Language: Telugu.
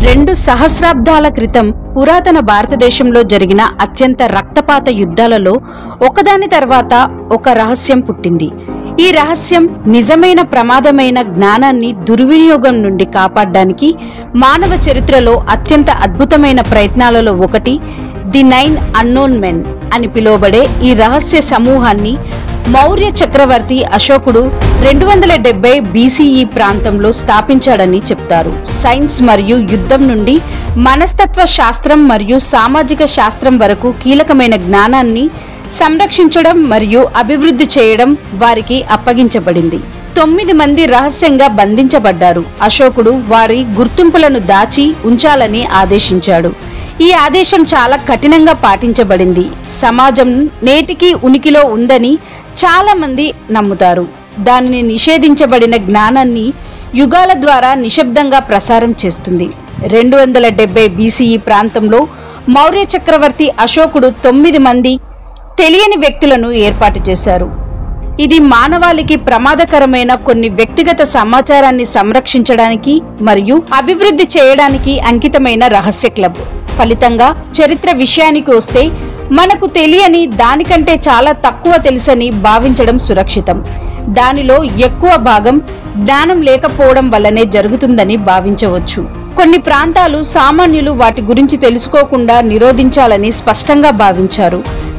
2 సహస్రాబ్దాల క్రితం పురాతన భారతదేశంలో జరిగిన అత్యంత రక్తపాత యుద్ధాలలో ఒకదాని తర్వాత ఒక రహస్యం పుట్టింది. ఈ రహస్యం నిజమైన ప్రమాదమైన జ్ఞానాన్ని దుర్వినియోగం నుండి కాపాడడానికి మానవ చరిత్రలో అత్యంత అద్భుతమైన ప్రయత్నాలలో ఒకటి ది 9 అన్నోన్ మెన్ అని పిలువబడే ఈ రహస్య సమూహాన్ని మౌర్య చక్రవర్తి అశోకుడు 270 BCE ప్రాంతంలో స్థాపించాడని చెప్తారు. సైన్స్ మరియు యుద్ధం నుండి మనస్తత్వ శాస్త్రం మరియు సామాజిక శాస్త్రం వరకు కీలకమైన జ్ఞానాన్ని సంరక్షించడం మరియు అభివృద్ధి చేయడం వారికి అప్పగించబడింది. 9 మంది రహస్యంగా బంధించబడ్డారు. అశోకుడు వారి గుర్తింపులను దాచి ఉంచాలని ఆదేశించాడు. ఈ ఆదేశం చాలా కఠినంగా పాటించబడింది. సమాజం నేటికి ఉనికిలో ఉందని చాలా మంది నమ్ముతారు. దానిని నిషేధించబడిన జ్ఞానాన్ని యుగాల ద్వారా నిశ్శబ్దంగా ప్రసారం చేస్తుంది. 270 BCE ప్రాంతంలో మౌర్య చక్రవర్తి అశోకుడు 9 మంది తెలియని వ్యక్తులను ఏర్పాటు చేశారు. ఇది మానవాళికి ప్రమాదకరమైన కొన్ని వ్యక్తిగత సమాచారాన్ని సంరక్షించడానికి మరియు అభివృద్ధి చేయడానికి అంకితమైన రహస్య క్లబ్. ఫలితంగా చరిత్ర విషయానికి వస్తే మనకు తెలియని దానికంటే చాలా తక్కువ తెలుసని భావించడం సురక్షితం. దానిలో ఎక్కువ భాగం జ్ఞానం లేకపోవడం వల్లనే జరుగుతుందని భావించవచ్చు. కొన్ని ప్రాంతాలు సామాన్యులు వాటి గురించి తెలుసుకోకుండా నిరోధించాలని స్పష్టంగా భావించారు.